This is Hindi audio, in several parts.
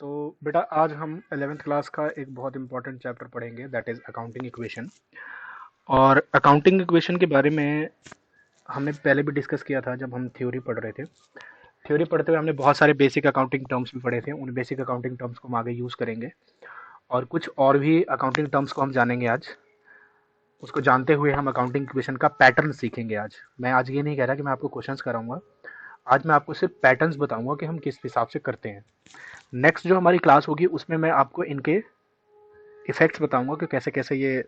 तो बेटा आज हम 11th क्लास का एक बहुत इंपॉर्टेंट चैप्टर पढ़ेंगे, दैट इज़ अकाउंटिंग इक्वेशन। और अकाउंटिंग इक्वेशन के बारे में हमने पहले भी डिस्कस किया था जब हम थ्योरी पढ़ रहे थे। थ्योरी पढ़ते हुए हमने बहुत सारे बेसिक अकाउंटिंग टर्म्स भी पढ़े थे। उन बेसिक अकाउंटिंग टर्म्स को हम आगे यूज़ करेंगे और कुछ और भी अकाउंटिंग टर्म्स को हम जानेंगे आज। उसको जानते हुए हम अकाउंटिंग इक्वेशन का पैटर्न सीखेंगे आज। मैं आज ये नहीं कह रहा कि मैं आपको क्वेश्चंस कराऊंगा, आज मैं आपको सिर्फ पैटर्न्स बताऊंगा कि हम किस हिसाब से करते हैं। नेक्स्ट जो हमारी क्लास होगी उसमें मैं आपको इनके इफेक्ट्स बताऊंगा कि कैसे कैसे ये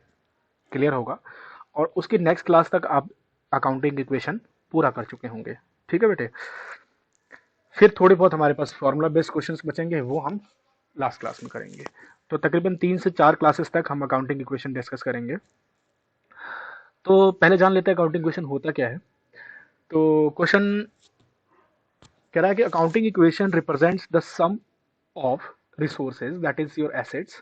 क्लियर होगा, और उसकी नेक्स्ट क्लास तक आप अकाउंटिंग इक्वेशन पूरा कर चुके होंगे। ठीक है बेटे। फिर थोड़े बहुत हमारे पास फॉर्मूला बेस्ड क्वेश्चंस बचेंगे, वो हम लास्ट क्लास में करेंगे। तो तकरीबन 3 से 4 क्लासेस तक हम अकाउंटिंग इक्वेशन डिस्कस करेंगे। तो पहले जान लेते हैं अकाउंटिंग इक्वेशन होता क्या है। तो क्वेश्चन कह रहा है कि accounting equation represents the sum of resources that is your assets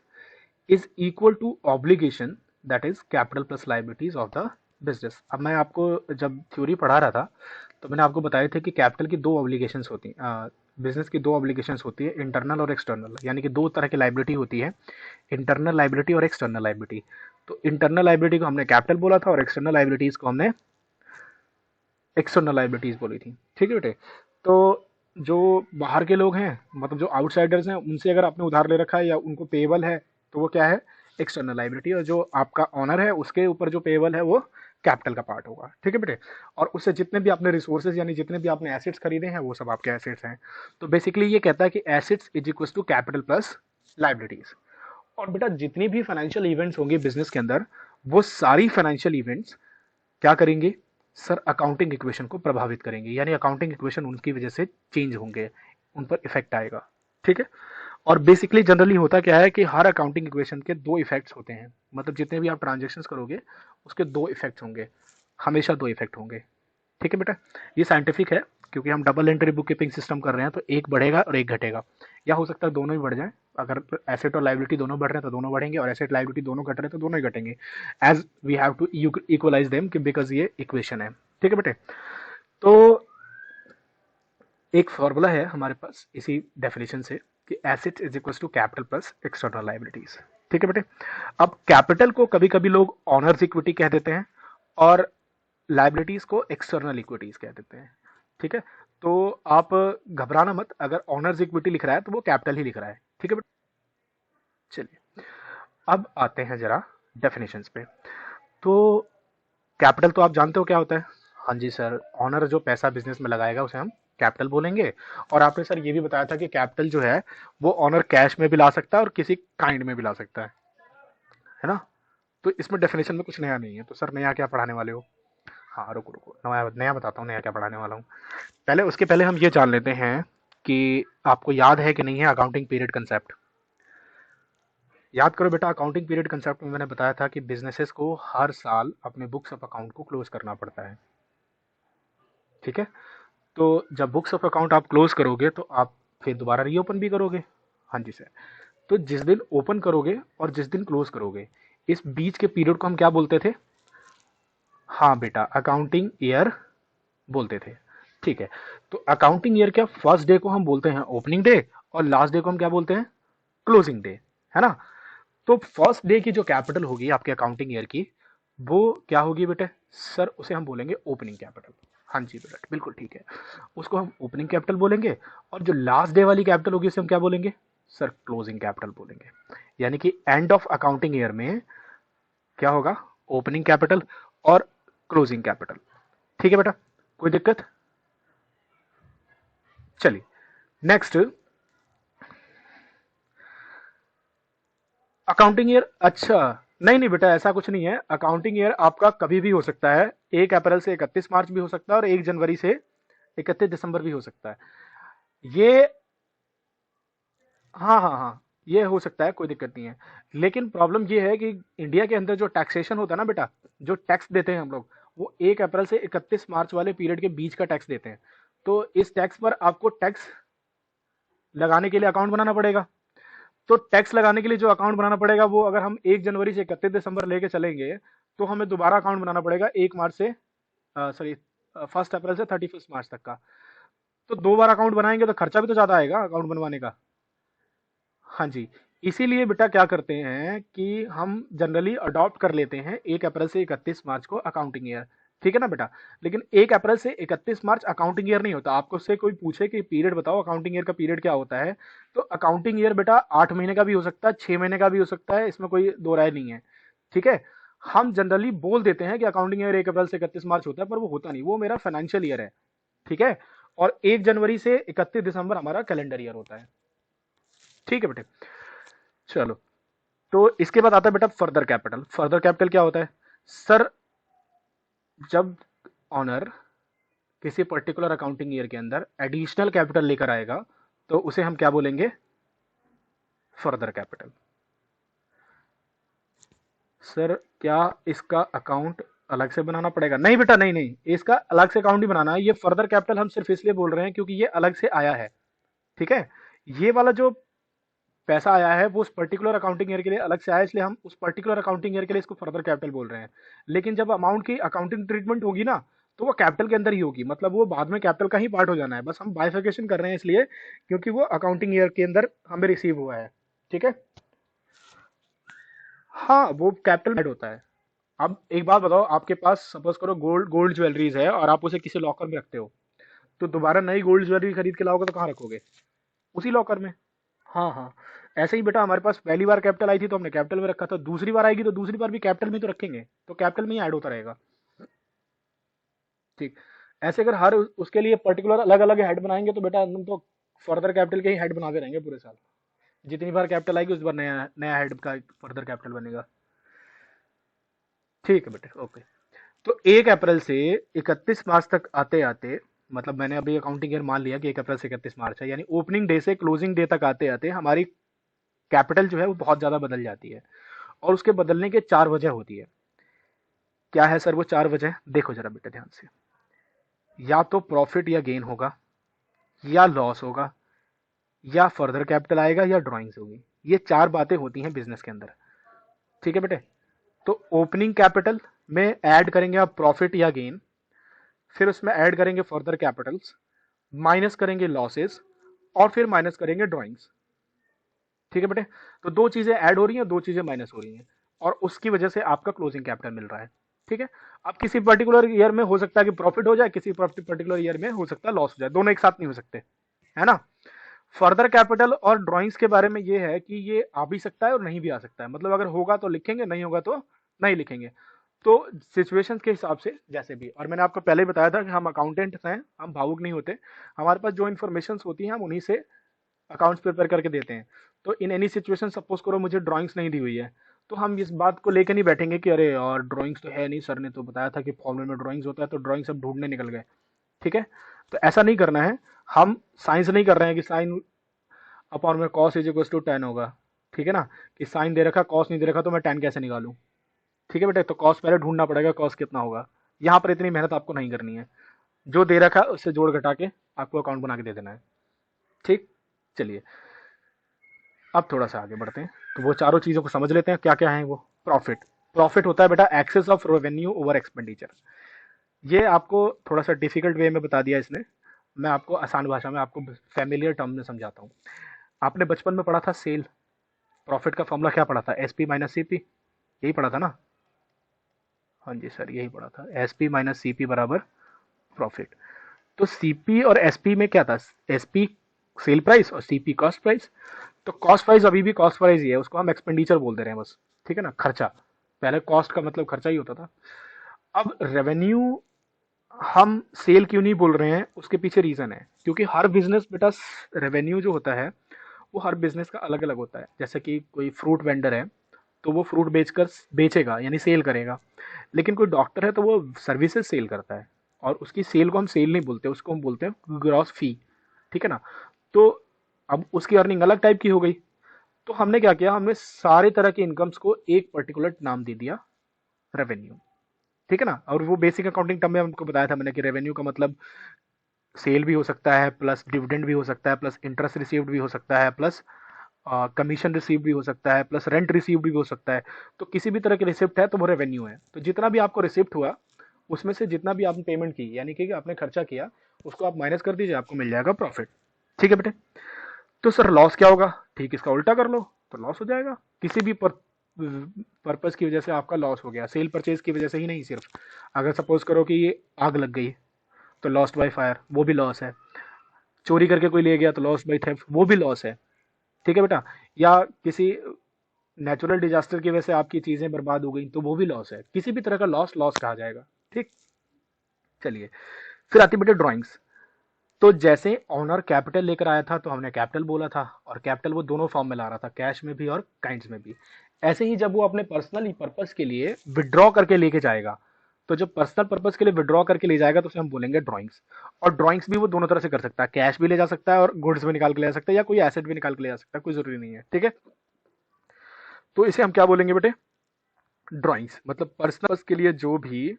is equal to obligation that is capital plus liabilities of the business. अब मैं आपको जब थ्योरी पढ़ा रहा था तो मैंने आपको बताया था कि कैपिटल की दो ऑब्लिगेशंस होती हैं, बिजनेस की दो ऑब्लिगेशंस होती है, इंटरनल और एक्सटर्नल। यानी कि दो तरह की लाइबिलिटी होती है, इंटरनल लाइबिलिटी और एक्सटर्नल लाइबिलिटी। तो इंटरनल लाइबिलिटी को हमने कैपिटल बोला था और एक्सटर्नल लाइबिलिटीज को हमने एक्सटर्नल लाइबिलिटीज बोली थी। ठीक है बेटे। तो जो बाहर के लोग हैं, मतलब जो आउटसाइडर्स हैं, उनसे अगर आपने उधार ले रखा है या उनको पेएबल है तो वो क्या है, एक्सटर्नल लाइबिलिटी। और जो आपका ऑनर है उसके ऊपर जो पेएबल है वो कैपिटल का पार्ट होगा। ठीक है बेटे। और उससे जितने भी आपने रिसोर्सेज यानी जितने भी आपने एसेट्स खरीदे हैं वो सब आपके एसेट्स हैं। तो बेसिकली ये कहता है कि assets is equal to capital plus liabilities. और बेटा जितनी भी फाइनेंशियल इवेंट्स होंगे बिजनेस के अंदर, वो सारी फाइनेंशियल इवेंट्स क्या करेंगे सर, अकाउंटिंग इक्वेशन को प्रभावित करेंगे। यानी अकाउंटिंग इक्वेशन उनकी वजह से चेंज होंगे, उन पर इफेक्ट आएगा। ठीक है। और बेसिकली जनरली होता क्या है कि हर अकाउंटिंग इक्वेशन के दो इफेक्ट्स होते हैं। मतलब जितने भी आप ट्रांजेक्शन्स करोगे उसके दो इफेक्ट्स होंगे, हमेशा दो इफेक्ट होंगे। ठीक है बेटा। ये साइंटिफिक है, क्योंकि हम double entry book keeping system कर रहे हैं तो एक बढ़ेगा और एक घटेगा, या हो सकता है दोनों ही बढ़ जाए। अगर एसेट और लाइबिलिटी दोनों बढ़ रहे हैं तो दोनों बढ़ेंगे, और एसेट लाइबिलिटी दोनों घट रहे हैं तो दोनों ही घटेंगे। As we have to equalise them because ये इक्वेशन है। ठीक है बेटे। तो एक फॉर्मूला है हमारे पास इसी डेफिनेशन से कि asset is equal to capital plus external liabilities. ठीक है बेटे। अब कैपिटल को कभी कभी लोग ऑनर्स इक्विटी कह देते हैं और लाइबिलिटीज को एक्सटर्नल इक्विटीज कह देते हैं। ठीक है। तो आप घबराना मत, अगर ऑनर्स इक्विटी लिख रहा है तो वो कैपिटल ही लिख रहा है। ठीक है बेटे। चलिए अब आते हैं जरा डेफिनेशंस पे। तो कैपिटल तो आप जानते हो क्या होता है। हाँ जी सर, ऑनर जो पैसा बिजनेस में लगाएगा उसे हम कैपिटल बोलेंगे। और आपने सर ये भी बताया था कि कैपिटल जो है वो ऑनर कैश में भी ला सकता है और किसी काइंड में भी ला सकता है ना। तो इसमें डेफिनेशन में कुछ नया नहीं है। तो सर नया क्या पढ़ाने वाले हो। हाँ रुको रुको, नया नया बताता हूँ, नया क्या पढ़ाने वाला हूँ। पहले उसके पहले हम ये जान लेते हैं कि आपको याद है कि नहीं है अकाउंटिंग पीरियड कंसेप्ट। याद करो बेटा, अकाउंटिंग पीरियड कंसेप्ट में मैंने बताया था कि बिजनेसेस को हर साल अपने बुक्स ऑफ अकाउंट को क्लोज करना पड़ता है। ठीक है। तो जब बुक्स ऑफ अकाउंट आप क्लोज करोगे तो आप फिर दोबारा रीओपन भी करोगे। हाँ जी सर। तो जिस दिन ओपन करोगे और जिस दिन क्लोज करोगे, इस बीच के पीरियड को हम क्या बोलते थे। हाँ बेटा, अकाउंटिंग ईयर बोलते थे। ठीक है। तो अकाउंटिंग ईयर क्या, फर्स्ट डे को हम बोलते हैं ओपनिंग डे और लास्ट डे को हम क्या बोलते हैं, क्लोजिंग डे, है ना। तो फर्स्ट डे की जो कैपिटल होगी आपके अकाउंटिंग ईयर की, वो क्या होगी बेटे सर, उसे हम बोलेंगे ओपनिंग कैपिटल। हाँ जी बेटा बिल्कुल ठीक है, उसको हम ओपनिंग कैपिटल बोलेंगे। और जो लास्ट डे वाली कैपिटल होगी उसे हम क्या बोलेंगे सर, क्लोजिंग कैपिटल बोलेंगे। यानी कि एंड ऑफ अकाउंटिंग ईयर में क्या होगा, ओपनिंग कैपिटल और क्लोजिंग कैपिटल। ठीक है बेटा, कोई दिक्कत। चलिए नेक्स्ट, अकाउंटिंग ईयर। अच्छा, नहीं नहीं बेटा ऐसा कुछ नहीं है। अकाउंटिंग ईयर आपका कभी भी हो सकता है, 1 अप्रैल से 31 मार्च भी हो सकता है और 1 जनवरी से 31 दिसंबर भी हो सकता है। ये हाँ हाँ हाँ, ये हो सकता है, कोई दिक्कत नहीं है। लेकिन प्रॉब्लम ये है कि इंडिया के अंदर जो टैक्सेशन होता है ना बेटा, जो टैक्स देते हैं हम लोग, वो 1 अप्रैल से 31 मार्च वाले पीरियड के बीच का टैक्स देते हैं। तो इस टैक्स पर आपको टैक्स लगाने के लिए अकाउंट बनाना पड़ेगा। तो टैक्स लगाने के लिए जो अकाउंट बनाना पड़ेगा, वो अगर हम 1 जनवरी से 31 दिसंबर लेके चलेंगे तो हमें दोबारा अकाउंट बनाना पड़ेगा 1 मार्च से, सॉरी 1 अप्रैल से 31 मार्च तक का। तो 2 बार अकाउंट बनाएंगे तो खर्चा भी तो ज्यादा आएगा अकाउंट बनवाने का। हाँ जी, इसीलिए बेटा क्या करते हैं कि हम जनरली अडॉप्ट कर लेते हैं 1 अप्रैल से 31 मार्च को अकाउंटिंग ईयर। ठीक है ना बेटा? लेकिन 1 अप्रैल से 31 मार्च अकाउंटिंग ईयर नहीं होता। आपको उससे कोई पूछे कि पीरियड बताओ, अकाउंटिंग ईयर का पीरियड क्या होता है, तो अकाउंटिंग ईयर बेटा 8 महीने का भी हो सकता है, 6 महीने का भी हो सकता है, इसमें कोई दो राय नहीं है। ठीक है, हम जनरली बोल देते हैं कि अकाउंटिंग ईयर 1 अप्रैल से 31 मार्च होता है, पर वो होता नहीं, वो मेरा फाइनेंशियल ईयर है। ठीक है, और 1 जनवरी से 31 दिसंबर हमारा कैलेंडर ईयर होता है। ठीक है बेटे, चलो। तो इसके बाद आता है बेटा फर्दर कैपिटल। फर्दर कैपिटल क्या होता है सर? जब ऑनर किसी पर्टिकुलर अकाउंटिंग ईयर के अंदर एडिशनल कैपिटल लेकर आएगा तो उसे हम क्या बोलेंगे? Further capital. सर क्या इसका अकाउंट अलग से बनाना पड़ेगा? नहीं बेटा, नहीं नहीं, इसका अलग से अकाउंट ही बनाना है। ये फर्दर कैपिटल हम सिर्फ इसलिए बोल रहे हैं क्योंकि ये अलग से आया है। ठीक है, ये वाला जो पैसा आया है वो उस पर्टिकुलर अकाउंटिंग ईयर के लिए अलग से आया है, इसलिए हम उस पर्टिकुलर अकाउंटिंग ईयर के लिए इसको फर्दर कैपिटल बोल रहे हैं। लेकिन जब अमाउंट की अकाउंटिंग ट्रीटमेंट होगी ना, तो वो कैपिटल के अंदर ही होगी, मतलब वो बाद में कैपिटल का ही पार्ट हो जाना है। बस हम बाइफिकेशन कर रहे हैं इसलिए क्योंकि वो अकाउंटिंग ईयर के अंदर हमें रिसीव हुआ है। ठीक है, हाँ वो कैपिटल ऐड होता है। अब एक बात बताओ, आपके पास सपोज करो गोल्ड गोल्ड ज्वेलरीज है और आप उसे किसी लॉकर में रखते हो, तो दोबारा नई गोल्ड ज्वेलरी खरीद के लाओगे तो कहाँ रखोगे? उसी लॉकर में। हाँ हाँ, ऐसे ही बेटा हमारे पास पहली बार कैपिटल आई थी तो हमने कैपिटल में रखा था, दूसरी बार आएगी तो दूसरी बार भी कैपिटल में तो रखेंगे, तो कैपिटल में ही ऐड होता रहेगा। ठीक, ऐसे अगर हर उसके लिए पर्टिकुलर अलग अलग हेड बनाएंगे तो बेटा हम तो फर्दर कैपिटल के ही हेड बनाते रहेंगे पूरे साल। जितनी बार कैपिटल आएगी उस बार नया नया हेड का फर्दर कैपिटल बनेगा। ठीक है बेटे, ओके। तो 1 अप्रैल से 31 मार्च तक आते आते, मतलब मैंने अभी अकाउंटिंग ईयर मान लिया कि 1 अप्रैल से 31 मार्च है, यानी ओपनिंग डे से क्लोजिंग डे तक आते आते हमारी कैपिटल जो है वो बहुत ज़्यादा बदल जाती है। और उसके बदलने के 4 वजह होती है। क्या है सर वो 4 वजह? देखो जरा बेटे ध्यान से। या तो प्रॉफिट या गेन होगा, या लॉस होगा, या फर्दर कैपिटल आएगा, या ड्राइंग्स होगी। ये 4 बातें होती हैं बिजनेस के अंदर। ठीक है बेटे, तो ओपनिंग कैपिटल में ऐड करेंगे आप प्रॉफिट या गेन, फिर उसमें ऐड करेंगे फर्दर कैपिटल्स, माइनस करेंगे लॉसेस, और फिर माइनस करेंगे ड्राइंग्स। ठीक है बेटे, तो 2 चीजें ऐड हो रही हैं, 2 चीजें माइनस हो रही हैं, और उसकी वजह से आपका क्लोजिंग कैपिटल मिल रहा है। ठीक है, अब किसी पर्टिकुलर ईयर में हो सकता है कि प्रॉफिट हो जाए, किसी पर्टिकुलर ईयर में हो सकता है लॉस हो जाए, दोनों एक साथ नहीं हो सकते, है ना? फर्दर कैपिटल और ड्राइंग्स के बारे में ये है कि ये आ भी सकता है और नहीं भी आ सकता है, मतलब अगर होगा तो लिखेंगे, नहीं होगा तो नहीं लिखेंगे। तो सिचुएशंस के हिसाब से जैसे भी, और मैंने आपको पहले ही बताया था कि हम अकाउंटेंट्स हैं, हम भावुक नहीं होते। हमारे पास जो इन्फॉर्मेशन होती है हम उन्हीं से अकाउंट्स प्रिपेयर करके देते हैं। तो इन एनी सिचुएशन सपोज करो मुझे ड्राइंग्स नहीं दी हुई है, तो हम इस बात को लेकर नहीं बैठेंगे कि अरे यार ड्राइंग्स तो है नहीं, सर ने तो बताया था कि फॉर्मूले में ड्राइंग्स होता है, तो ड्राइंग्स सब ढूंढने निकल गए। ठीक है, तो ऐसा नहीं करना है। हम साइंस नहीं कर रहे हैं कि साइन अपॉन में cos is equal to ten होगा। ठीक है ना, कि साइन दे रखा कॉस नहीं दे रखा तो मैं टेन कैसे निकालूं? ठीक है बेटे, तो कॉस पहले ढूंढना पड़ेगा कॉस कितना होगा। यहाँ पर इतनी मेहनत आपको नहीं करनी है, जो दे रखा है उससे जोड़ घटा के आपको अकाउंट बना के दे देना है। ठीक, चलिए अब थोड़ा सा आगे बढ़ते हैं। तो वो चारों चीज़ों को समझ लेते हैं क्या क्या है वो। प्रॉफिट, प्रॉफिट होता है बेटा excess of revenue over expenditure. ये आपको थोड़ा सा डिफिकल्ट वे में बता दिया इसने, मैं आपको आसान भाषा में, आपको फैमिलियर टर्म में समझाता हूँ। आपने बचपन में पढ़ा था सेल, प्रॉफिट का फॉर्मूला क्या पढ़ा था? S P minus C P, यही पढ़ा था ना? हाँ जी सर, यही पढ़ा था, S P minus C P बराबर प्रॉफिट। तो सीपी और एसपी में क्या था? एसपी सेल प्राइस और सीपी कॉस्ट प्राइस। तो कॉस्ट प्राइस अभी भी कॉस्ट प्राइस ही है, उसको हम एक्सपेंडिचर बोल दे रहे हैं बस। ठीक है ना, खर्चा। पहले कॉस्ट का मतलब खर्चा ही होता था। अब रेवेन्यू हम सेल क्यों नहीं बोल रहे हैं, उसके पीछे रीजन है, क्योंकि हर बिजनेस बेटा रेवेन्यू जो होता है वो हर बिजनेस का अलग अलग होता है। जैसे कि कोई फ्रूट वेंडर है तो वो फ्रूट बेचकर बेचेगा यानी सेल करेगा, लेकिन कोई डॉक्टर है तो वो सर्विसेज सेल करता है, और उसकी सेल को हम सेल नहीं बोलते, उसको हम बोलते हैं ग्रॉस फी। ठीक है ना, तो अब उसकी अर्निंग अलग टाइप की हो गई। तो हमने क्या किया, हमने सारे तरह के इनकम्स को एक पर्टिकुलर नाम दे दिया, रेवेन्यू। ठीक है ना, और वो बेसिक अकाउंटिंग टर्म में हमको बताया था मैंने कि रेवेन्यू का मतलब सेल भी हो सकता है, प्लस डिविडेंड भी हो सकता है, प्लस इंटरेस्ट रिसीव्ड भी हो सकता है, प्लस कमीशन रिसीव भी हो सकता है, प्लस रेंट रिसीव भी हो सकता है। तो किसी भी तरह की रिसिप्ट है तो वो रेवेन्यू है। तो जितना भी आपको रिसिप्ट हुआ उसमें से जितना भी आपने पेमेंट की यानी कि आपने खर्चा किया उसको आप माइनस कर दीजिए, आपको मिल जाएगा प्रॉफिट। ठीक है बेटे, तो सर लॉस क्या होगा? ठीक इसका उल्टा कर लो तो लॉस हो जाएगा। किसी भी पर्पज़ की वजह से आपका लॉस हो गया, सेल परचेज की वजह से ही नहीं सिर्फ। अगर सपोज करो कि ये आग लग गई तो लॉस्ट बाय फायर, वो भी लॉस है। चोरी करके कोई ले गया तो लॉस बाय थेफ्ट, वो भी लॉस है। ठीक है बेटा। या किसी नेचुरल डिजास्टर की वजह से आपकी चीज़ें बर्बाद हो गई तो वो भी लॉस है। किसी भी तरह का लॉस लॉस कहा जाएगा। ठीक, चलिए फिर आती बेटे ड्राइंग्स। तो जैसे ऑनर कैपिटल लेकर आया था तो हमने कैपिटल बोला था, और कैपिटल वो दोनों फॉर्म में ला रहा था, कैश में भी और काइंड्स में भी। ऐसे ही जब वो अपने पर्सनल पर्पस के लिए विड्रॉ करके लेके जाएगा, तो जब पर्सनल पर्पस के लिए विड्रॉ करके ले जाएगा तो उसे हम बोलेंगे ड्राइंग्स। और ड्राइंग्स भी वो दोनों तरह से कर सकता है, कैश भी ले जा सकता है और गुड्स भी निकाल के ले जा सकता है, या कोई एसेट भी निकाल के ले जा सकता है, कोई जरूरी नहीं है। ठीक है, तो इसे हम क्या बोलेंगे बेटे, ड्राइंग्स। मतलब पर्सनल के लिए जो भी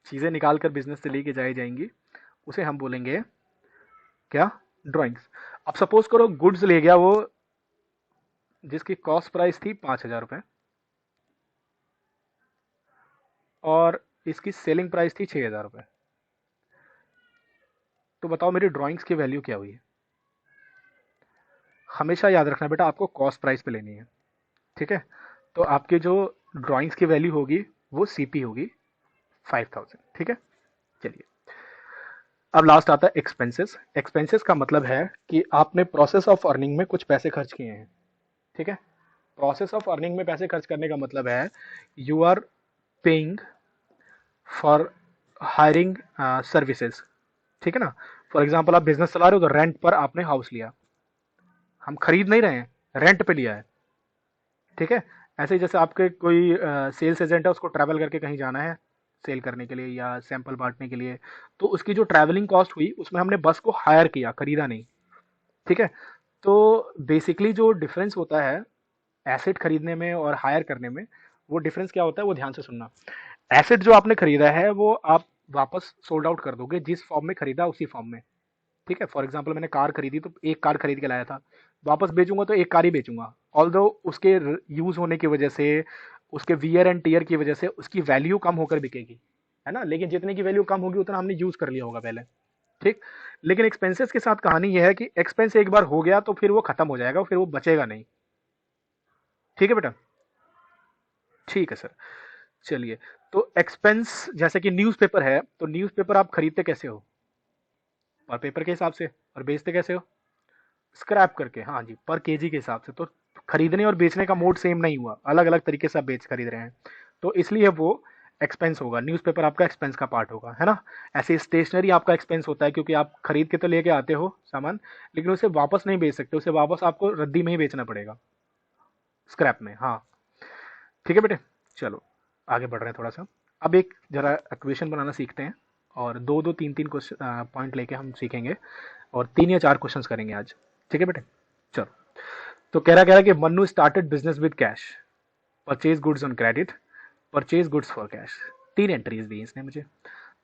चीजें निकाल कर बिजनेस से लेके जाई जाएंगी उसे हम बोलेंगे क्या, ड्राइंग्स। अब सपोज करो गुड्स ले गया वो, जिसकी कॉस्ट प्राइस थी 5,000 रुपये और इसकी सेलिंग प्राइस थी 6,000 रुपये। तो बताओ मेरी ड्राइंग्स की वैल्यू क्या हुई है। हमेशा याद रखना बेटा, आपको कॉस्ट प्राइस पे लेनी है। ठीक है, तो आपके जो ड्राइंग्स की वैल्यू होगी वो सीपी होगी 5,000। ठीक है, चलिए अब लास्ट आता है एक्सपेंसेस। एक्सपेंसेस का मतलब है कि आपने प्रोसेस ऑफ अर्निंग में कुछ पैसे खर्च किए हैं। ठीक है, प्रोसेस ऑफ अर्निंग में पैसे खर्च करने का मतलब है you are paying for hiring services. ठीक है ना, फॉर एग्जाम्पल आप बिजनेस चला रहे हो तो रेंट पर आपने हाउस लिया, हम खरीद नहीं रहे हैं, रेंट पे लिया है। ठीक है, ऐसे ही जैसे आपके कोई सेल्स एजेंट है, उसको ट्रैवल करके कहीं जाना है सेल करने के लिए या सैंपल बांटने के लिए, तो उसकी जो ट्रैवलिंग कॉस्ट हुई उसमें हमने बस को हायर किया, खरीदा नहीं। ठीक है, तो बेसिकली जो डिफरेंस होता है एसेट खरीदने में और हायर करने में, वो डिफरेंस क्या होता है वो ध्यान से सुनना। एसेट जो आपने खरीदा है वो आप वापस सोल्ड आउट कर दोगे, जिस फॉर्म में खरीदा उसी फॉर्म में। ठीक है, फॉर एग्जाम्पल मैंने कार खरीदी तो एक कार खरीद के लाया था, वापस बेचूंगा तो एक कार ही बेचूंगा। ऑल्दो उसके यूज होने की वजह से, उसके वियर एंड टीयर की वजह से उसकी वैल्यू कम होकर बिकेगी, है ना, लेकिन जितने की वैल्यू कम होगी उतना हमने यूज कर लिया होगा पहले। ठीक, लेकिन एक्सपेंसेस के साथ कहानी यह है कि एक्सपेंस एक बार हो गया तो फिर वो खत्म हो जाएगा, फिर वो बचेगा नहीं। ठीक है बेटा, ठीक है सर। चलिए, तो एक्सपेंस जैसे कि न्यूज़पेपर है, तो न्यूज़पेपर आप खरीदते कैसे हो, पर पेपर के हिसाब से, और बेचते कैसे हो, स्क्रैप करके। हाँ जी, पर केजी के हिसाब से। तो खरीदने और बेचने का मोड सेम नहीं हुआ, अलग अलग तरीके से आप बेच खरीद रहे हैं, तो इसलिए वो एक्सपेंस होगा। न्यूज़पेपर आपका एक्सपेंस का पार्ट होगा, है ना। ऐसे स्टेशनरी आपका एक्सपेंस होता है, क्योंकि आप खरीद के तो लेके आते हो सामान, लेकिन उसे वापस नहीं बेच सकते, उसे वापस आपको रद्दी में ही बेचना पड़ेगा, स्क्रैप में। हाँ, ठीक है बेटे, चलो आगे बढ़ रहे हैं थोड़ा सा। अब एक जरा इक्वेशन बनाना सीखते हैं, और दो दो तीन तीन क्वेश्चन पॉइंट लेके हम सीखेंगे, और 3 या 4 क्वेश्चंस करेंगे आज। ठीक है बेटे, चलो। तो कह रहा कि Mannu started business with cash, purchase goods on credit, purchase goods for cash. 3 entries दी इसने मुझे।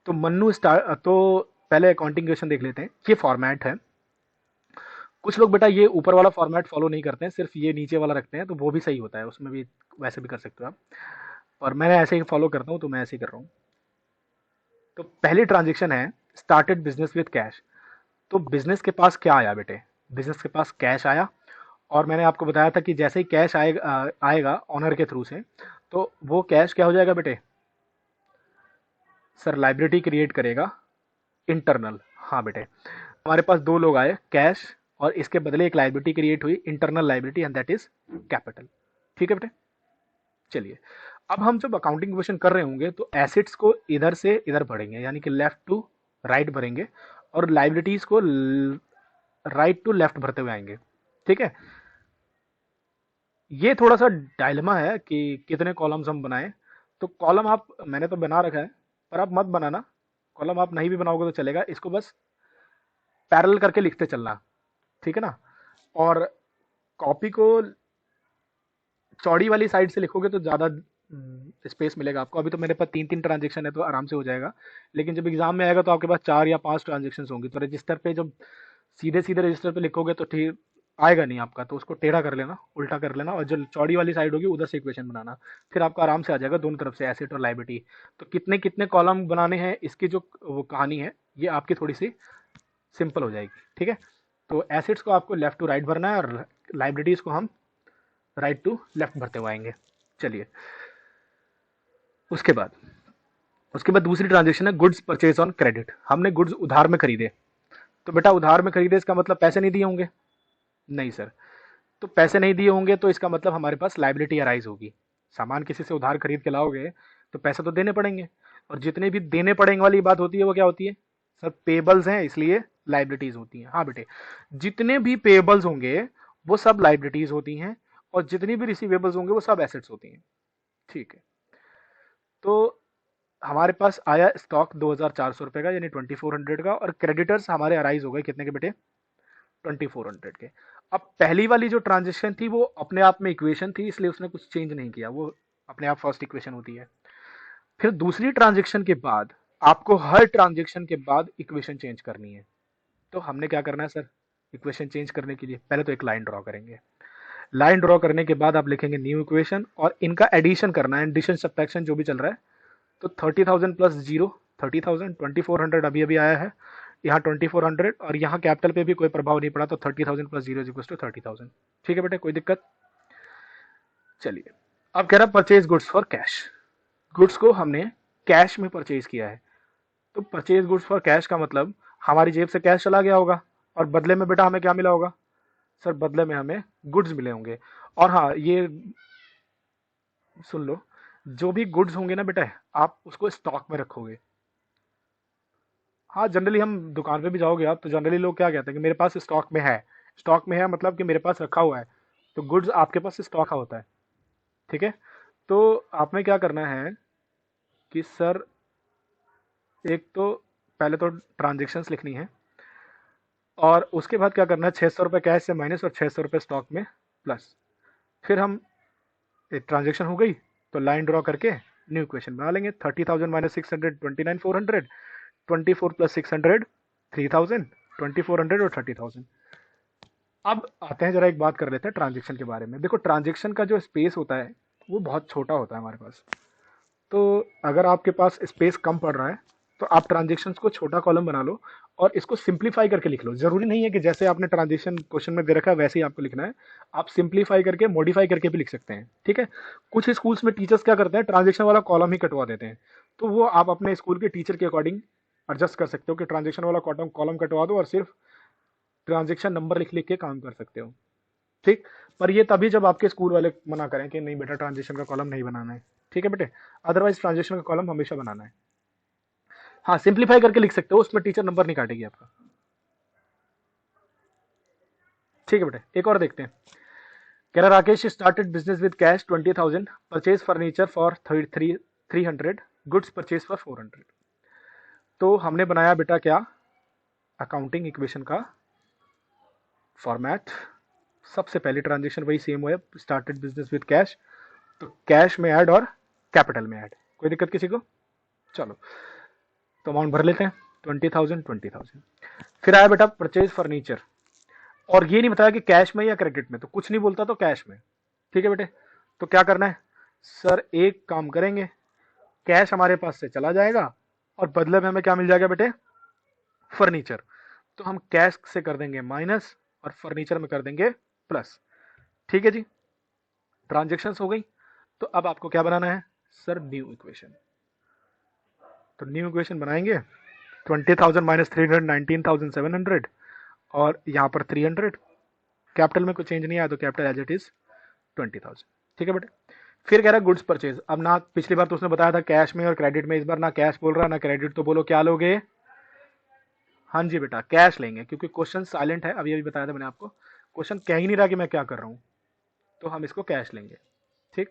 तो मन्नू स्टार्ट, तो पहले अकाउंटिंग क्वेश्चन देख लेते हैं। ये फॉर्मेट है, कुछ लोग बेटा ये ऊपर वाला फॉर्मेट फॉलो नहीं करते हैं, सिर्फ ये नीचे वाला रखते हैं, तो वो भी सही होता है, उसमें भी वैसे भी कर सकते हो आप, और मैं ऐसे ही फॉलो करता हूँ तो मैं ऐसे ही कर रहा हूँ। तो पहली ट्रांजेक्शन है स्टार्टेड बिजनेस विद कैश। तो बिजनेस के पास क्या आया बेटे, बिजनेस के पास कैश आया, और मैंने आपको बताया था कि जैसे ही कैश आएगा ऑनर के थ्रू से, तो वो कैश क्या हो जाएगा बेटे, सर लाइबिलिटी क्रिएट करेगा, इंटरनल। हाँ बेटे, हमारे पास 2 लोग आए, कैश और इसके बदले एक लाइबिलिटी क्रिएट हुई, internal liability, and that is capital. ठीक है बेटे, चलिए अब हम जब अकाउंटिंग क्वेश्चन कर रहे होंगे तो एसेट्स को इधर से इधर बढ़ेंगे, यानी कि लेफ्ट टू राइट भरेंगे, और लाइबिलिटीज को राइट टू लेफ्ट भरते हुए आएंगे। ठीक है, ये थोड़ा सा डायलेमा है कि कितने कॉलम्स हम बनाएं। तो कॉलम आप, मैंने तो बना रखा है, पर आप मत बनाना, कॉलम आप नहीं भी बनाओगे तो चलेगा, इसको बस पैरेलल करके लिखते चलना। ठीक है ना, और कॉपी को चौड़ी वाली साइड से लिखोगे तो ज़्यादा स्पेस मिलेगा आपको। अभी तो मेरे पास 3 3 ट्रांजेक्शन है तो आराम से हो जाएगा, लेकिन जब एग्जाम में आएगा तो आपके पास 4 या 5 ट्रांजेक्शन होंगी, तो रजिस्टर पे जब सीधे सीधे रजिस्टर पे लिखोगे तो ठीक आएगा नहीं आपका, तो उसको टेढ़ा कर लेना, उल्टा कर लेना, और जो चौड़ी वाली साइड होगी उधर से इक्वेशन बनाना, फिर आपका आराम से आ जाएगा दोनों तरफ से एसेट और लाइबिलिटी। तो कितने कितने कॉलम बनाने हैं इसकी जो वो कहानी है, ये आपकी थोड़ी सी सिंपल हो जाएगी। ठीक है, तो एसेट्स को आपको लेफ्ट टू राइट भरना है, और लाइबिलिटीज़ को हम राइट टू लेफ्ट भरते हुए आएंगे। चलिए, उसके बाद दूसरी ट्रांजेक्शन है गुड्स परचेज ऑन क्रेडिट। हमने गुड्स उधार में खरीदे, तो बेटा उधार में खरीदे इसका मतलब पैसे नहीं दिए होंगे? नहीं सर। तो पैसे नहीं दिए होंगे तो इसका मतलब हमारे पास लाइबिलिटी अराइज होगी। सामान किसी से उधार खरीद के लाओगे तो पैसे तो देने पड़ेंगे, और जितने भी देने पड़ेंगे वाली बात होती है वो क्या होती है सर? पेबल्स हैं, इसलिए लाइबिलिटीज होती हैं। हाँ बेटे, जितने भी पेबल्स होंगे वो सब लाइबिलिटीज होती हैं, और जितनी भी रिसीवेबल्स होंगे वो सब एसेट्स होती हैं। ठीक है, तो हमारे पास आया स्टॉक 2400 रुपए का, यानी 2400 का, और क्रेडिटर्स हमारे अराइज हो गए कितने के बेटे? 2400 के। अब पहली वाली जो ट्रांजेक्शन थी वो अपने आप में इक्वेशन थी, इसलिए उसने कुछ चेंज नहीं किया, वो अपने आप फर्स्ट इक्वेशन होती है। फिर दूसरी ट्रांजेक्शन के बाद आपको हर ट्रांजेक्शन के बाद इक्वेशन चेंज करनी है। तो हमने क्या करना है सर? इक्वेशन चेंज करने के लिए पहले तो एक लाइन ड्रॉ करेंगे। लाइन ड्रॉ करने के बाद आप लिखेंगे न्यू इक्वेशन, और इनका एडिशन करना है, एडिशन सब्ट्रैक्शन जो भी चल रहा है। तो 30,000 प्लस जीरो 30,000, 2400 अभी अभी आया है, यहाँ 2400, और यहाँ कैपिटल पे भी कोई प्रभाव नहीं पड़ा, तो 30,000 प्लस जीरो इक्वल टू 30,000। ठीक है बेटे, कोई दिक्कत? चलिए, अब कह रहा purchase goods for cash. Goods को हमने कैश में परचेज किया है, तो परचेज गुड्स फॉर कैश का मतलब हमारी जेब से कैश चला गया होगा, और बदले में बेटा हमें क्या मिला होगा? सर बदले में हमें गुड्स मिले होंगे। और हाँ, ये सुन लो, जो भी गुड्स होंगे ना बेटा, आप उसको स्टॉक में रखोगे। हाँ, जनरली हम दुकान पे भी जाओगे आप, तो जनरली लोग क्या कहते हैं कि मेरे पास स्टॉक में है। स्टॉक में है मतलब कि मेरे पास रखा हुआ है, तो गुड्स आपके पास स्टॉक होता है। ठीक है, तो आपने क्या करना है कि सर एक तो पहले तो ट्रांजेक्शन्स लिखनी है, और उसके बाद क्या करना है, 600 रुपये कैश से माइनस और 600 रुपये स्टॉक में प्लस। फिर हम, एक ट्रांजेक्शन हो गई तो लाइन ड्रॉ करके न्यू इक्वेशन बना लेंगे। 30,000 माइनस 600 29,400, 24 प्लस 600 3,000, 2400 और 30,000। अब आते हैं, जरा एक बात कर लेते हैं ट्रांजेक्शन के बारे में। देखो, ट्रांजेक्शन का जो स्पेस होता है वो बहुत छोटा होता है हमारे पास। तो अगर आपके पास स्पेस कम पड़ रहा है तो आप ट्रांजेक्शन्स को छोटा कॉलम बना लो, और इसको सिंप्लीफाई करके लिख लो। जरूरी नहीं है कि जैसे आपने ट्रांजेक्शन क्वेश्चन में दे रखा है वैसे ही आपको लिखना है, आप सिंप्लीफाई करके मॉडिफाई करके भी लिख सकते हैं। ठीक है, कुछ स्कूल्स में टीचर्स क्या करते हैं, ट्रांजेक्शन वाला कॉलम ही कटवा देते हैं, तो वो आप अपने स्कूल के टीचर के अकॉर्डिंग एडजस्ट कर सकते हो कि ट्रांजेक्शन वाला कॉलम कटवा दो और सिर्फ ट्रांजेक्शन नंबर लिख लिख के काम कर सकते हो। ठीक, पर ये तभी जब आपके स्कूल वाले मना करें कि नहीं बेटा ट्रांजेक्शन का कॉलम नहीं बनाना है। ठीक है बेटे, अदरवाइज ट्रांजेक्शन का कॉलम हमेशा बनाना है। हाँ, सिंप्लीफाई करके लिख सकते हो, उसमें टीचर नंबर नहीं काटेगी आपका। ठीक है बेटे, एक और देखते हैं। कह रहा Rakesh started business with cash 20,000, purchase furniture for 300, goods purchase for 400। तो हमने बनाया बेटा क्या, अकाउंटिंग इक्वेशन का फॉर्मेट। सबसे पहली ट्रांजेक्शन वही सेम हुआ, स्टार्टेड बिजनेस विद कैश, तो कैश में ऐड और कैपिटल में ऐड। कोई दिक्कत किसी को? चलो, तो अमाउंट भर लेते हैं, 20,000 20,000। फिर आया बेटा परचेज फर्नीचर, और ये नहीं बताया कि कैश में या क्रेडिट में, तो कुछ नहीं बोलता तो कैश में। ठीक है बेटे, तो क्या करना है सर, एक काम करेंगे, कैश हमारे पास से चला जाएगा और बदले में हमें क्या मिल जाएगा बेटे? फर्नीचर। तो हम कैश से कर देंगे माइनस और फर्नीचर में कर देंगे प्लस। ठीक है जी, ट्रांजेक्शन्स हो गई। तो अब आपको क्या बनाना है सर? New equation. तो न्यू इक्वेशन बनाएंगे, 20,000 माइनस 300 19,700, और यहाँ पर 300। कैपिटल में कुछ चेंज नहीं आया तो कैपिटल एज इट इज 20,000। ठीक है बेटे, फिर कह रहा है गुड्स परचेज। अब ना, पिछली बार तो उसने बताया था कैश में और क्रेडिट में, इस बार ना कैश बोल रहा ना क्रेडिट, तो बोलो क्या लोगे? हाँ जी बेटा, कैश लेंगे, क्योंकि क्वेश्चन साइलेंट है। अभी अभी बताया था मैंने आपको, क्वेश्चन कह ही नहीं रहा कि मैं क्या कर रहा हूँ, तो हम इसको कैश लेंगे। ठीक,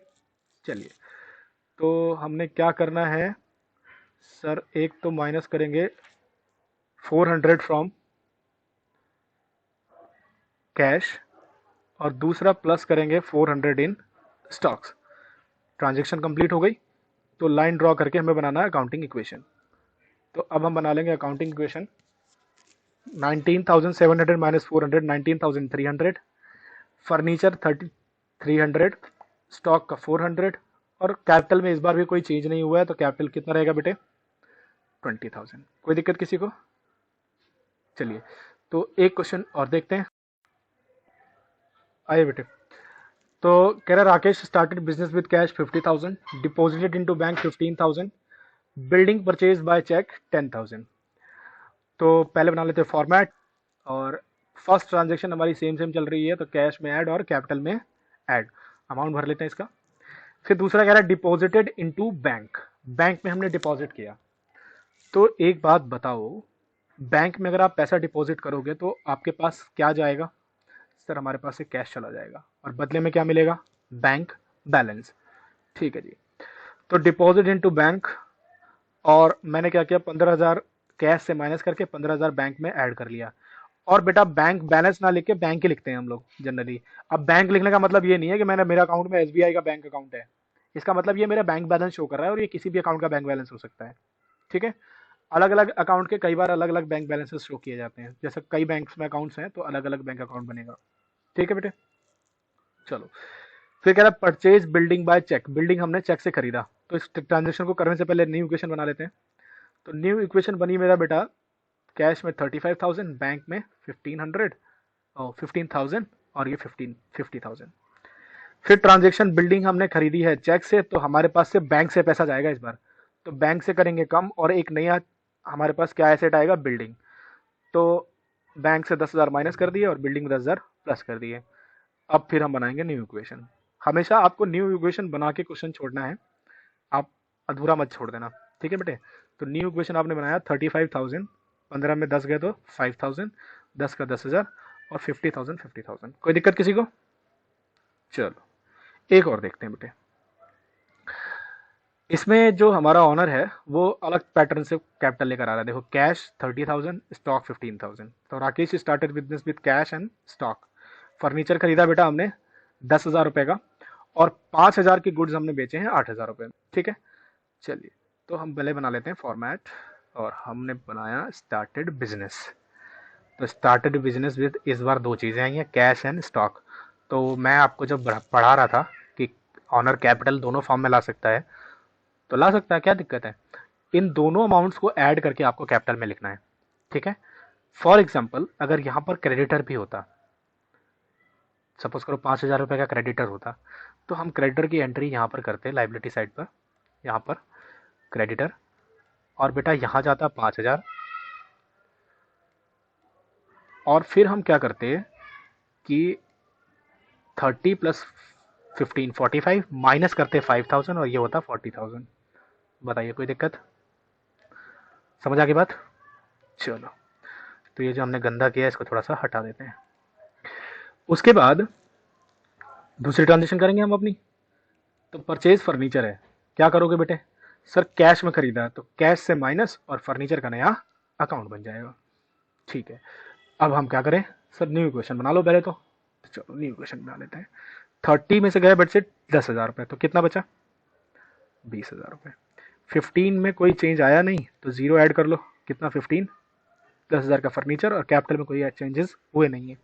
चलिए, तो हमने क्या करना है सर, एक तो माइनस करेंगे 400 फ्रॉम कैश, और दूसरा प्लस करेंगे 400 इन स्टॉक्स। ट्रांजेक्शन कंप्लीट हो गई, तो लाइन ड्रॉ करके हमें बनाना है अकाउंटिंग इक्वेशन। तो अब हम बना लेंगे accounting equation. 19,700 minus 400 19,300, furniture 300, stock का 400, और कैपिटल में इस बार भी कोई चेंज नहीं हुआ है, तो कैपिटल कितना रहेगा बेटे? 20,000। कोई दिक्कत किसी को? चलिए, तो एक क्वेश्चन और देखते हैं। आइए बेटे। तो कह रहा Rakesh started business with cash 50,000, deposited into bank 15,000, building purchase by cheque 10,000। तो पहले बना लेते हैं फॉर्मेट, और फर्स्ट ट्रांजेक्शन हमारी सेम सेम चल रही है, तो कैश में ऐड और कैपिटल में ऐड, अमाउंट भर लेते हैं इसका। फिर दूसरा कह रहा है डिपॉजिटेड इनटू बैंक, बैंक में हमने डिपॉजिट किया। तो एक बात बताओ, बैंक में अगर आप पैसा डिपॉजिट करोगे तो आपके पास क्या जाएगा? सर हमारे पास से कैश चला जाएगा, और बदले में क्या मिलेगा? Bank balance. ठीक है जी। तो डिपॉजिट इनटू बैंक, और मैंने क्या किया, 15,000 कैश से माइनस करके 15,000 बैंक में ऐड कर लिया। और बेटा बैंक बैलेंस ना लिख के बैंक ही लिखते हैं हम लोग जनरली। अब बैंक लिखने का मतलब ये नहीं है कि मेरे अकाउंट में एसबीआई का बैंक अकाउंट है, इसका मतलब ये मेरा बैंक बैलेंस शो कर रहा है, और ये किसी भी अकाउंट का बैंक बैलेंस हो सकता है। ठीक है। अलग अलग अकाउंट के कई बार अलग अलग बैंक बैलेंसेस शो किए जाते हैं, जैसे कई बैंक्स में अकाउंट्स हैं तो अलग अलग बैंक अकाउंट बनेगा। ठीक है बेटे। चलो, फिर कह रहा है purchase building by cheque, building हमने चेक से खरीदा। तो इस ट्रांजेक्शन को करने से पहले न्यू इक्वेशन बना लेते हैं। तो न्यू इक्वेशन बनी मेरा बेटा, कैश में 35,000, बैंक में 1500 और 15,000, और ये 50,000। फिर ट्रांजेक्शन बिल्डिंग हमने खरीदी है चेक से, तो हमारे पास से बैंक से पैसा जाएगा इस बार, तो बैंक से करेंगे कम, और एक नया हमारे पास क्या एसेट आएगा? बिल्डिंग। तो बैंक से 10,000 माइनस कर दिए और बिल्डिंग 10,000 प्लस कर दिए। अब फिर हम बनाएंगे न्यू इक्वेशन। हमेशा आपको न्यू इक्वेशन बना के क्वेश्चन छोड़ना है, आप अधूरा मत छोड़ देना। ठीक है बेटे। तो न्यू इक्वेशन आपने बनाया 35,000, 15 में 10 गए तो 5,000, 10 का 10,000, और 50,000 50,000। कोई दिक्कत किसी को? चलो एक और देखते हैं बेटे। इसमें जो हमारा ऑनर है वो अलग पैटर्न से कैपिटल लेकर आ रहा है। देखो, कैश 30,000, स्टॉक 15,000। तो Rakesh started business with cash and stock. Furniture खरीदा बेटा हमने 10,000 रुपए का, और 5,000 के गुड्स हमने बेचे हैं 8,000 रुपए में। ठीक है। चलिए, तो हम पहले बना लेते हैं फॉर्मेट, और हमने बनाया स्टार्टेड बिजनेस। तो स्टार्टेड बिजनेस विद, इस बार दो चीज़ें आई हैं, कैश एंड स्टॉक। तो मैं आपको जब पढ़ा रहा था कि ऑनर कैपिटल दोनों फॉर्म में ला सकता है, तो ला सकता है, क्या दिक्कत है? इन दोनों अमाउंट्स को ऐड करके आपको कैपिटल में लिखना है। ठीक है। फॉर एग्जाम्पल, अगर यहाँ पर क्रेडिटर भी होता, सपोज करो 5,000 रुपये का क्रेडिटर होता, तो हम क्रेडिटर की एंट्री यहाँ पर करते, लाइबिलिटी साइड पर, यहाँ पर क्रेडिटर, और बेटा यहाँ जाता 5,000, और फिर हम क्या करते कि 30 प्लस 15 45 माइनस करते 5,000, और ये होता 40,000। बताइए कोई दिक्कत? समझ आ गई बात? चलो, तो ये जो हमने गंदा किया है इसको थोड़ा सा हटा देते हैं। उसके बाद दूसरी ट्रांजेक्शन करेंगे हम अपनी। तो परचेज फर्नीचर है, क्या करोगे बेटे? सर कैश में खरीदा, तो कैश से माइनस और फर्नीचर का नया अकाउंट बन जाएगा। ठीक है। अब हम क्या करें? सर न्यू इक्वेशन बना लो पहले तो चलो न्यू इक्वेशन बना लेते हैं। 30 में से गए बट से 10,000 रुपये, तो कितना बचा? 20,000 रुपये। 15 में कोई चेंज आया नहीं, तो जीरो ऐड कर लो, कितना? 15, 10,000 का फर्नीचर, और कैपिटल में कोई चेंजेस हुए नहीं है।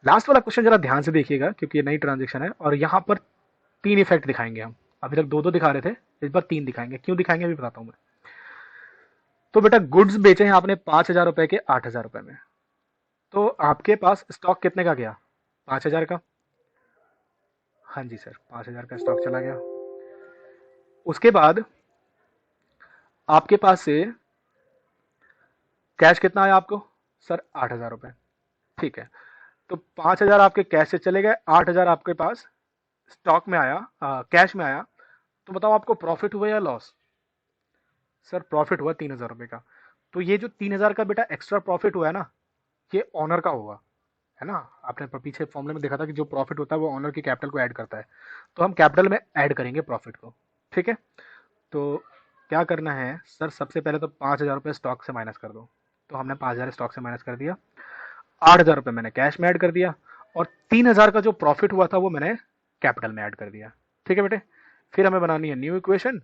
लास्ट वाला क्वेश्चन जरा ध्यान से देखिएगा, क्योंकि ये नई ट्रांजेक्शन है, और यहाँ पर 3 इफेक्ट दिखाएंगे हम। अभी तक 2 दिखा रहे थे, इस बार 3 दिखाएंगे। क्यों दिखाएंगे अभी बताता हूँ मैं। तो बेटा गुड्स बेचे हैं आपने 5,000 रुपए के 8,000 रुपए में, तो आपके पास स्टॉक कितने का गया? 5,000 का। हाँ जी सर, 5,000 का स्टॉक चला गया। उसके बाद आपके पास से कैश कितना आया आपको? सर 8,000 रुपए। ठीक है। तो 5,000 आपके कैश से चले गए, 8,000 आपके पास स्टॉक में आया, कैश में आया। तो बताओ आपको प्रॉफिट हुआ या लॉस? सर प्रॉफिट हुआ 3,000 रुपए का। तो ये जो 3,000 का बेटा एक्स्ट्रा प्रॉफिट हुआ है ना, ये ऑनर का होगा, है ना? आपने पीछे फॉर्मूले में देखा था कि जो प्रॉफिट होता है वो ऑनर की कैपिटल को ऐड करता है, तो हम कैपिटल में ऐड करेंगे प्रॉफिट को। ठीक है। तो क्या करना है सर? सबसे पहले तो 5,000 रुपये स्टॉक से माइनस कर दो। तो हमने 5,000 स्टॉक से माइनस कर दिया, 8,000 रुपये मैंने कैश में ऐड कर दिया, और 3,000 का जो प्रॉफिट हुआ था वो मैंने कैपिटल में ऐड कर दिया। ठीक है बेटे। फिर हमें बनानी है न्यू इक्वेशन,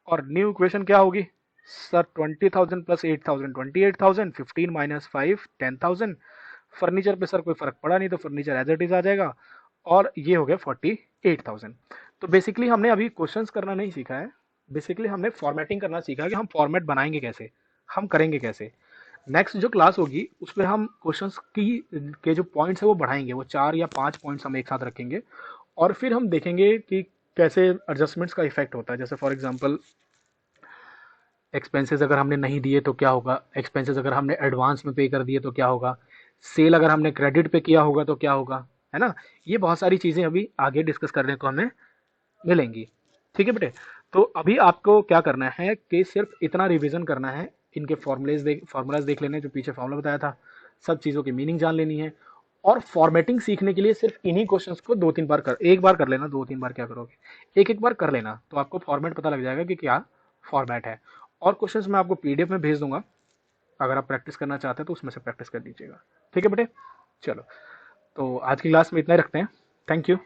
और न्यू इक्वेशन क्या होगी? Sir 20,000 plus 8,000 28,000, 15 minus 5 10,000। फर्नीचर पे सर कोई फर्क पड़ा नहीं, तो फर्नीचर एज इट इज आ जाएगा, और ये हो गया 48,000। तो बेसिकली हमने अभी क्वेश्चंस करना नहीं सीखा है, बेसिकली हमने फॉर्मेटिंग करना सीखा कि हम फॉर्मेट बनाएंगे कैसे, हम करेंगे कैसे। नेक्स्ट जो क्लास होगी उसमें हम क्वेश्चंस की के जो पॉइंट्स है वो बढ़ाएंगे, वो 4 या 5 पॉइंट्स हम एक साथ रखेंगे और फिर हम देखेंगे कि कैसे एडजस्टमेंट्स का इफेक्ट होता है। जैसे फॉर एग्जांपल एक्सपेंसेस अगर हमने नहीं दिए तो क्या होगा, एक्सपेंसेस अगर हमने एडवांस में पे कर दिए तो क्या होगा, सेल अगर हमने क्रेडिट पे किया होगा तो क्या होगा, है ना। ये बहुत सारी चीज़ें अभी आगे डिस्कस करने को हमें मिलेंगी। ठीक है बेटे। तो अभी आपको क्या करना है कि सिर्फ इतना रिवीजन करना है, इनके फॉर्मूलाज देख लेने, जो पीछे फॉर्मूला बताया था, सब चीज़ों की मीनिंग जान लेनी है। और फॉर्मेटिंग सीखने के लिए सिर्फ इन्हीं क्वेश्चंस को 2-3 बार कर, एक बार कर लेना, 2-3 बार क्या करोगे, एक एक बार कर लेना, तो आपको फॉर्मेट पता लग जाएगा कि क्या फॉर्मेट है। और क्वेश्चंस मैं आपको पीडीएफ में भेज दूंगा, अगर आप प्रैक्टिस करना चाहते हैं तो उसमें से प्रैक्टिस कर लीजिएगा। ठीक है बेटे। चलो, तो आज की क्लास में इतना ही रखते हैं। Thank you.